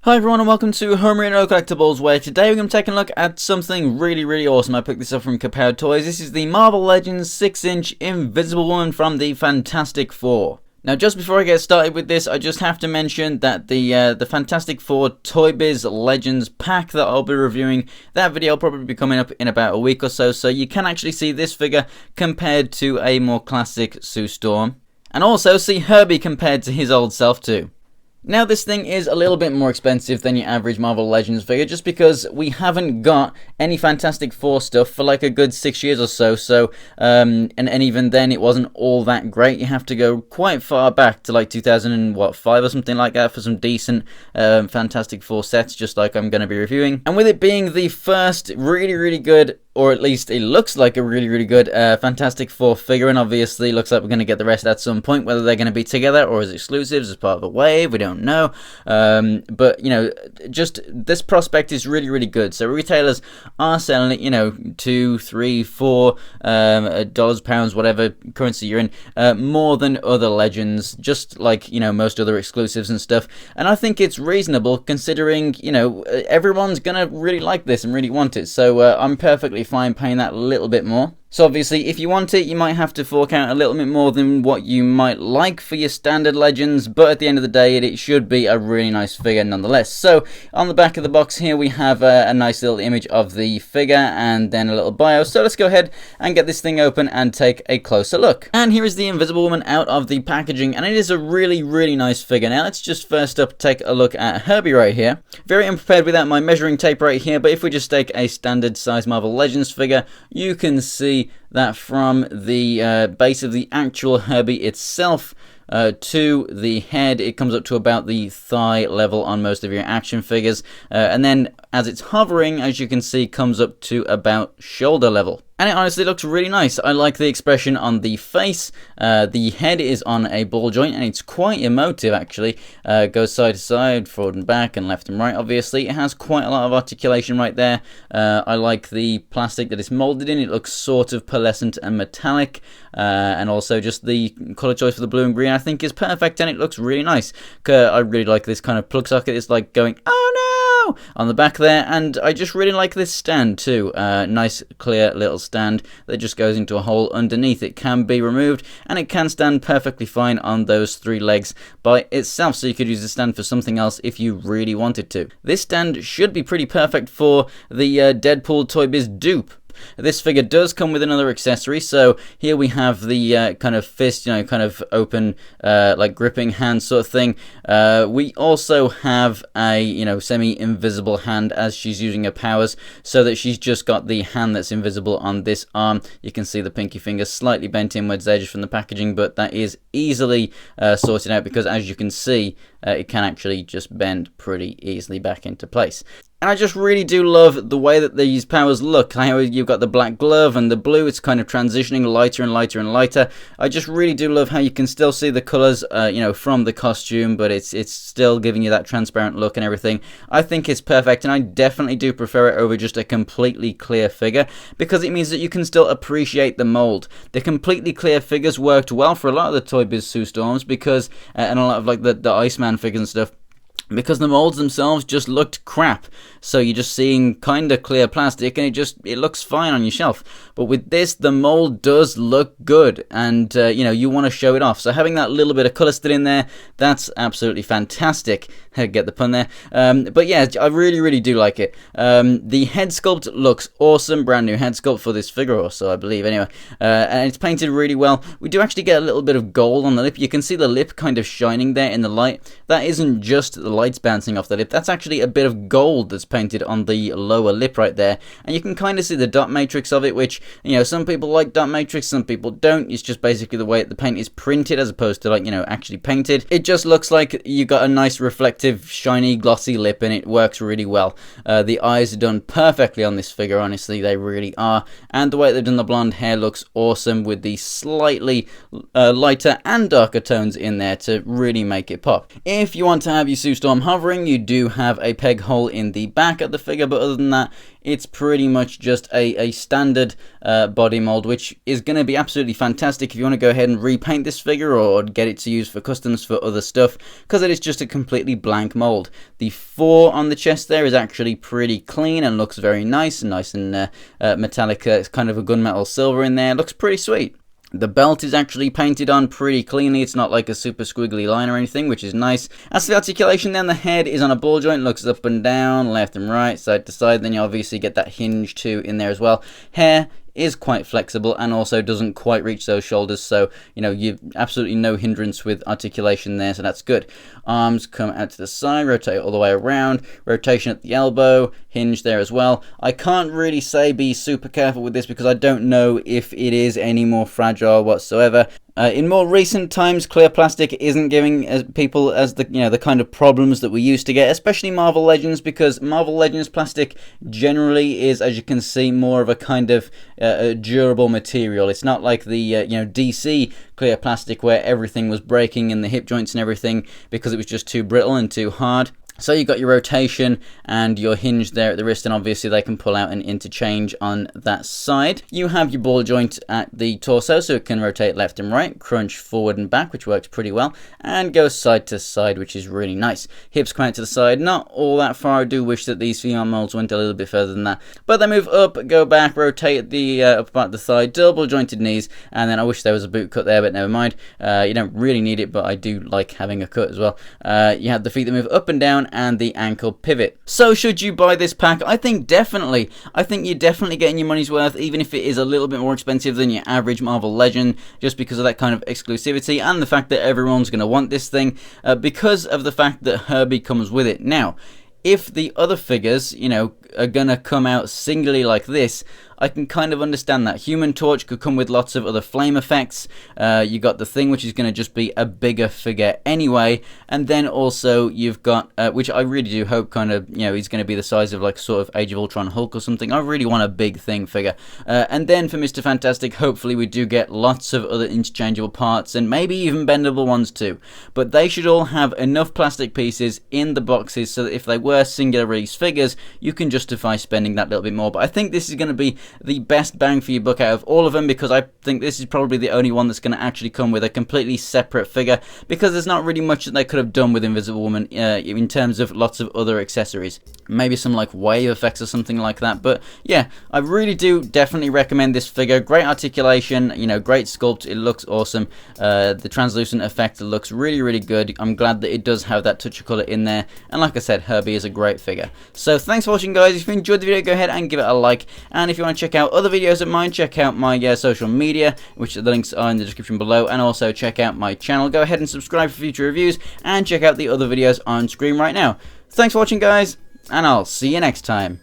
Hi everyone and welcome to Homerino Collectibles, where today we're going to take a look at something really awesome. I picked this up from H.E.R.B.I.E Toys. This is the Marvel Legends 6-inch Invisible Woman from the Fantastic Four. Now, just before I get started with this, I just have to mention that the Fantastic Four Toy Biz Legends pack that I'll be reviewing, that video will probably be coming up in about a week or so, so you can actually see this figure compared to a more classic Sue Storm, and also see Herbie compared to his old self too. Now, this thing is a little bit more expensive than your average Marvel Legends figure, just because we haven't got any Fantastic Four stuff for like a good 6 years or so, and even then it wasn't all that great. You have to go quite far back to like 2005 or something like that for some decent Fantastic Four sets, just like I'm going to be reviewing. And with it being the first really good, or at least it looks like a really good Fantastic Four figure, and obviously looks like we're going to get the rest at some point, whether they're going to be together or as exclusives as part of a wave, we don't know. But, you know, just this prospect is really good. So retailers are selling it, you know, $2, $3, $4 dollars, pounds, whatever currency you're in, more than other Legends, just like, you know, most other exclusives and stuff. And I think it's reasonable considering, you know, everyone's going to really like this and really want it. So I'm perfectly fine paying that little bit more. So obviously, if you want it, you might have to fork out a little bit more than what you might like for your standard Legends, but at the end of the day, it should be a really nice figure nonetheless. So, on the back of the box here, we have a nice little image of the figure, and then a little bio. So let's go ahead and get this thing open and take a closer look. And here is the Invisible Woman out of the packaging, and it is a really nice figure. Now, let's just first up take a look at Herbie right here. Very unprepared without my measuring tape right here, but if we just take a standard size Marvel Legends figure, you can see that from the base of the actual Herbie itself to the head, it comes up to about the thigh level on most of your action figures, and then as it's hovering, as you can see, comes up to about shoulder level. And it honestly looks really nice. I like the expression on the face. The head is on a ball joint, and it's quite emotive, actually. Goes side to side, forward and back, and left and right, obviously. It has quite a lot of articulation right there. I like the plastic that it's molded in. It looks sort of pearlescent and metallic. And also just the color choice for the blue and green, I think, is perfect, and it looks really nice. I really like this kind of plug socket. It's like going, oh no! On the back there, and I just really like this stand too. Nice clear little stand that just goes into a hole underneath. It can be removed, and it can stand perfectly fine on those 3 legs by itself, so you could use the stand for something else if you really wanted to. This stand should be pretty perfect for the Deadpool Toy Biz dupe. This figure does come with another accessory, so here we have the kind of fist, you know, kind of open, like gripping hand sort of thing. We also have a, you know, semi-invisible hand as she's using her powers, so that she's just got the hand that's invisible on this arm. You can see the pinky finger slightly bent inwards there just from the packaging, but that is easily sorted out because, as you can see, it can actually just bend pretty easily back into place. And I just really do love the way that these powers look. How you've got the black glove and the blue, it's kind of transitioning lighter and lighter and lighter. I just really do love how you can still see the colors, you know, from the costume, but it's still giving you that transparent look and everything. I think it's perfect, and I definitely do prefer it over just a completely clear figure, because it means that you can still appreciate the mold. The completely clear figures worked well for a lot of the Toy Biz Sue Storms, because, and a lot of like the Iceman figures and stuff, because the molds themselves just looked crap. So you're just seeing kind of clear plastic, and it looks fine on your shelf. But with this, the mold does look good, and you know, you want to show it off. So having that little bit of color still in there, that's absolutely fantastic. Get the pun there. But yeah, I really do like it. The head sculpt looks awesome. Brand new head sculpt for this figure, also, I believe, anyway. And it's painted really well. We do actually get a little bit of gold on the lip. You can see the lip kind of shining there in the light. That isn't just the lights bouncing off the lip. That's actually a bit of gold that's painted on the lower lip right there. And you can kind of see the dot matrix of it, which, you know, some people like dot matrix, some people don't. It's just basically the way the paint is printed as opposed to, like, you know, actually painted. It just looks like you got a nice reflective, shiny, glossy lip, and it works really well. The eyes are done perfectly on this figure, honestly, they really are. And the way they've done the blonde hair looks awesome, with the slightly lighter and darker tones in there to really make it pop. If you want to have your Sue Storm So I'm hovering, you do have a peg hole in the back of the figure, but other than that, it's pretty much just a standard body mold, which is going to be absolutely fantastic if you want to go ahead and repaint this figure or get it to use for customs for other stuff, because it is just a completely blank mold. The 4 on the chest there is actually pretty clean and looks very nice and metallic. It's kind of a gunmetal silver in there. It looks pretty sweet. The belt is actually painted on pretty cleanly. It's not like a super squiggly line or anything, which is nice. As for the articulation, then the head is on a ball joint, looks up and down, left and right, side to side. Then you obviously get that hinge too in there as well. Hair is quite flexible and also doesn't quite reach those shoulders, so you know, you've absolutely no hindrance with articulation there, so that's good. Arms come out to the side, rotate all the way around, rotation at the elbow, hinge there as well. I can't really say be super careful with this because I don't know if it is any more fragile whatsoever. In more recent times, clear plastic isn't giving people as the kind of problems that we used to get, especially Marvel Legends, because Marvel Legends plastic generally is, as you can see, more of a kind of durable material. It's not like the DC clear plastic where everything was breaking in the hip joints and everything because it was just too brittle and too hard. So you've got your rotation and your hinge there at the wrist, and obviously they can pull out and interchange on that side. You have your ball joint at the torso, so it can rotate left and right, crunch forward and back, which works pretty well, and go side to side, which is really nice. Hips come out to the side, not all that far. I do wish that these female molds went a little bit further than that, but they move up, go back, rotate the upper part of the thigh, double jointed knees, and then I wish there was a boot cut there, but never mind. You don't really need it, but I do like having a cut as well. You have the feet that move up and down, and the ankle pivot. So should you buy this pack? I think definitely. I think you're definitely getting your money's worth, even if it is a little bit more expensive than your average Marvel Legend, just because of that kind of exclusivity and the fact that everyone's going to want this thing, because of the fact that H.E.R.B.I.E comes with it. Now, if the other figures, are going to come out singly like this, I can kind of understand that. Human Torch could come with lots of other flame effects. You got the Thing, which is going to just be a bigger figure anyway, and then also you've got, which I really do hope kind of, he's going to be the size of like sort of Age of Ultron Hulk or something. I really want a big Thing figure. And then for Mr. Fantastic, hopefully we do get lots of other interchangeable parts and maybe even bendable ones too. But they should all have enough plastic pieces in the boxes so that if they were singular release figures, you can justify spending that little bit more. But I think this is going to be the best bang for your buck out of all of them, because I think this is probably the only one that's going to actually come with a completely separate figure, because there's not really much that they could have done with Invisible Woman in terms of lots of other accessories. Maybe some like wave effects or something like that. But yeah, I really do definitely recommend this figure. Great articulation, great sculpt. It looks awesome. The translucent effect looks really, really good. I'm glad that it does have that touch of color in there. And like I said, H.E.R.B.I.E is a great figure. So thanks for watching, guys. If you enjoyed the video, go ahead and give it a like. And if you want to check out other videos of mine, check out my social media, which the links are in the description below, and also check out my channel. Go ahead and subscribe for future reviews, and check out the other videos on screen right now. Thanks for watching, guys, and I'll see you next time.